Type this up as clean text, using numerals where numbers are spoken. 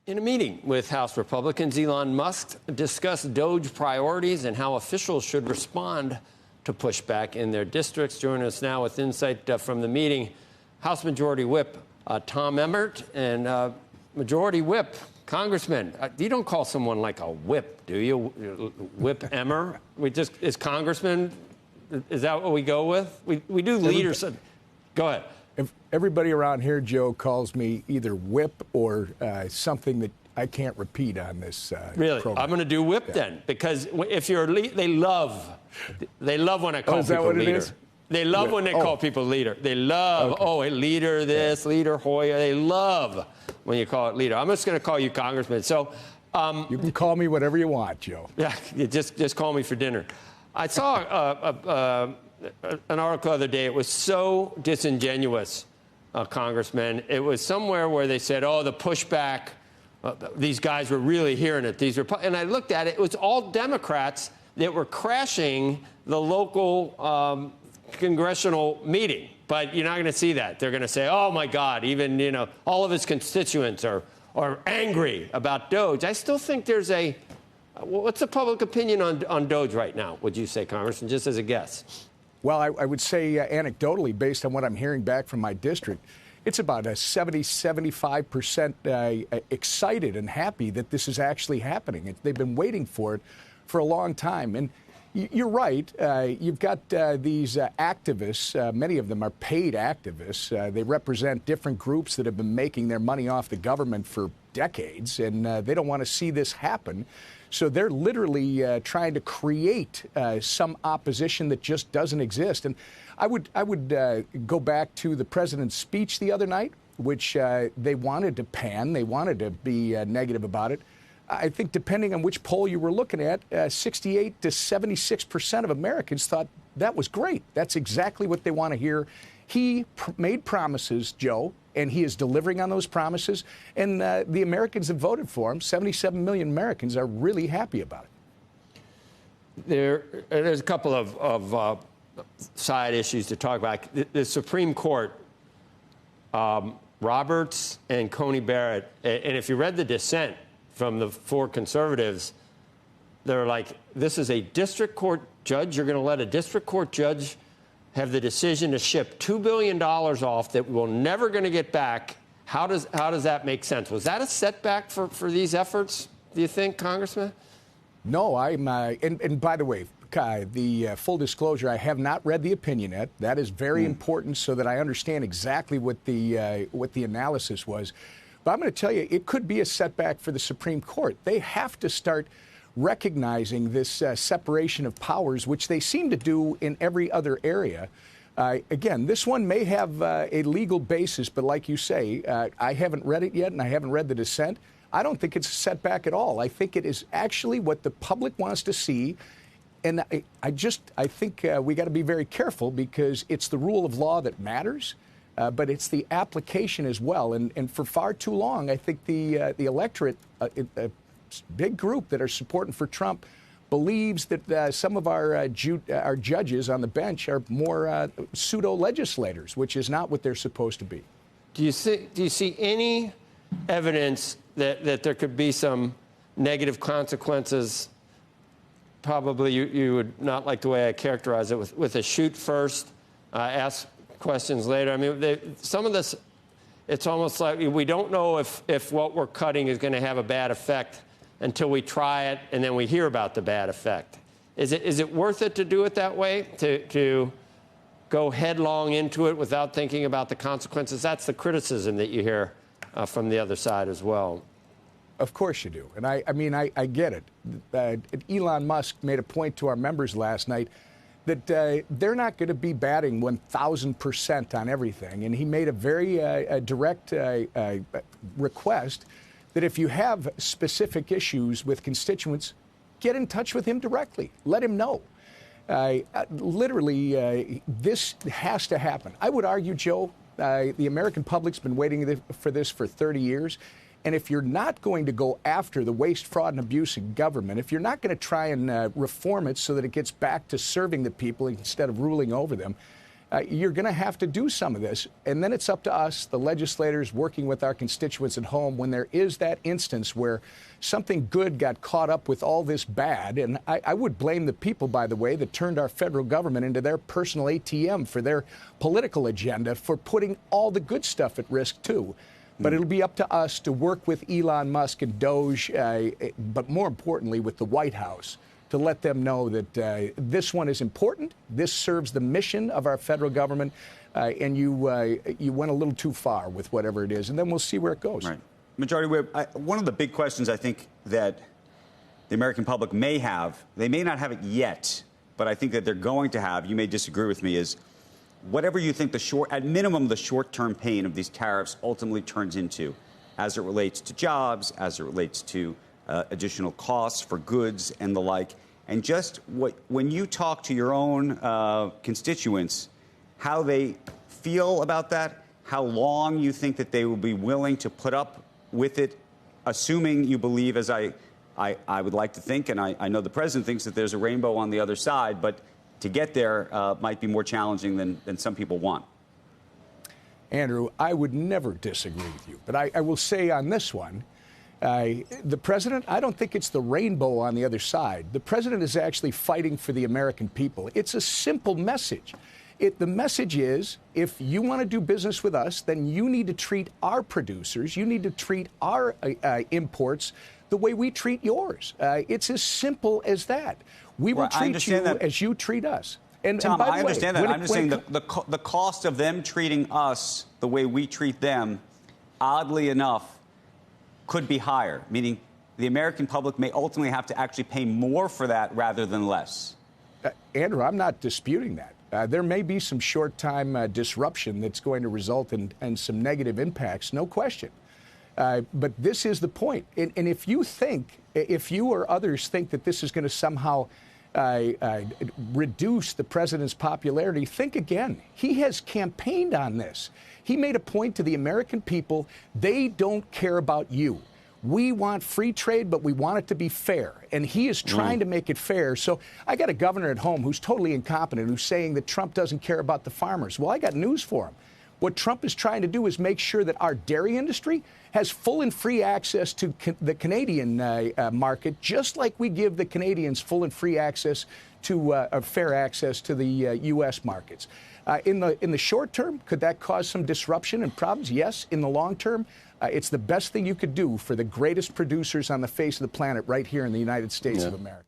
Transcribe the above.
In a meeting with House Republicans, Elon Musk discussed DOGE priorities and how officials should respond to pushback in their districts. Joining us now with insight from the meeting, House Majority Whip Tom Emmer and Majority Whip Congressman. You don't call someone like a whip, do you? Whip Emmer? Is Congressman? Is that what we go with? We do leaders. Go ahead. If everybody around here, Joe, calls me either whip or something that I can't repeat on this really program. I'm going to do whip then, because if you're a they love when I call people leader. They love when they call people leader. They love, a leader this, leader Hoyer. They love when you call it leader. I'm just going to call you Congressman. So you can call me whatever you want, Joe. Yeah, you just call me for dinner. I saw an article the other day. It was so disingenuous, Congressman. It was somewhere where they said, the pushback, these guys were really hearing it. And I looked at it. It was all Democrats that were crashing the local congressional meeting. But you're not going to see that. They're going to say, oh, my God, even, all of his constituents are angry about DOGE. I still think there's what's the public opinion on DOGE right now, would you say, Congressman, just as a guess? Well, I would say anecdotally, based on what I'm hearing back from my district, it's about a 75% excited and happy that this is actually happening. They've been waiting for it for a long time. And you're right. You've got these activists. Many of them are paid activists. They represent different groups that have been making their money off the government for decades, and they don't want to see this happen. So they're literally trying to create some opposition that just doesn't exist. And I would go back to the president's speech the other night, which they wanted to pan. They wanted to be negative about it. I think depending on which poll you were looking at, 68 to 76% of Americans thought that was great. That's exactly what they want to hear. He made promises, Joe, and he is delivering on those promises. And the Americans have voted for him. 77 million Americans are really happy about it. There's a couple of side issues to talk about. The Supreme Court, Roberts and Coney Barrett, and if you read the dissent from the four conservatives, they're like, this is a district court judge. You're going to let a district court judge have the decision to ship $2 billion off that we're never going to get back. How does that make sense? Was that a setback for these efforts, do you think, Congressman? No, and by the way, the full disclosure, I have not read the opinion yet. That is very important so that I understand exactly what the analysis was. But I'm going to tell you, it could be a setback for the Supreme Court. They have to start recognizing this separation of powers, which they seem to do in every other area. Again, this one may have a legal basis, but like you say, I haven't read it yet, and I haven't read the dissent. I don't think it's a setback at all. I think it is actually what the public wants to see. And I think we got to be very careful, because it's the rule of law that matters, but it's the application as well. And for far too long, I think the electorate, big group that are supporting for Trump, believes that some of our judges on the bench are more pseudo-legislators, which is not what they're supposed to be. Do you see any evidence that there could be some negative consequences? Probably you would not like the way I characterize it, with a shoot first, ask questions later. I mean, some of this, it's almost like we don't know if what we're cutting is going to have a bad effect until we try it and then we hear about the bad effect. Is it worth it to do it that way, to go headlong into it without thinking about the consequences? That's the criticism that you hear from the other side as well. Of course you do. And I get it. Elon Musk made a point to our members last night that they're not going to be batting 1,000% on everything. And he made a very direct request that if you have specific issues with constituents, get in touch with him directly. Let him know. Literally, this has to happen. I would argue, Joe, the American public's been waiting for this for 30 years. And if you're not going to go after the waste, fraud, and abuse in government, if you're not going to try and reform it so that it gets back to serving the people instead of ruling over them, you're going to have to do some of this. And then it's up to us, the legislators, working with our constituents at home, when there is that instance where something good got caught up with all this bad. And I would blame the people, by the way, that turned our federal government into their personal ATM for their political agenda for putting all the good stuff at risk, too. But it'll be up to us to work with Elon Musk and DOGE, but more importantly, with the White House, to let them know that this one is important. This serves the mission of our federal government, and you went a little too far with whatever it is, and then we'll see where it goes. Right. Majority Whip, one of the big questions I think that the American public may have, they may not have it yet, but I think that they're going to have, you may disagree with me, is whatever you think at minimum, the short-term pain of these tariffs ultimately turns into, as it relates to jobs, as it relates to additional costs for goods and the like. And just when you talk to your own constituents, how they feel about that, how long you think that they will be willing to put up with it, assuming you believe, as I would like to think, and I know the president thinks that there's a rainbow on the other side, but to get there might be more challenging than some people want. Andrew, I would never disagree with you, but I will say on this one, the president, I don't think it's the rainbow on the other side. The president is actually fighting for the American people. It's a simple message. The message is, if you want to do business with us, then you need to treat our producers, you need to treat our imports the way we treat yours. It's as simple as that. We will treat you as you treat us. And, Tom, and by the I understand way, that. I'm just saying the cost of them treating us the way we treat them, oddly enough, could be higher, meaning the American public may ultimately have to actually pay more for that rather than less. Andrew, I'm not disputing that. There may be some short-time disruption that's going to result in some negative impacts, no question. But this is the point. And if you or others think that this is going to somehow reduce the president's popularity, think again. He has campaigned on this. He made a point to the American people, they don't care about you. We want free trade, but we want it to be fair. And he is trying to make it fair. So I got a governor at home who's totally incompetent, who's saying that Trump doesn't care about the farmers. Well, I got news for him. What Trump is trying to do is make sure that our dairy industry has full and free access to the Canadian market, just like we give the Canadians full and free access to fair access to the U.S. markets. In the short term, could that cause some disruption and problems? Yes. In the long term, it's the best thing you could do for the greatest producers on the face of the planet right here in the United States of America.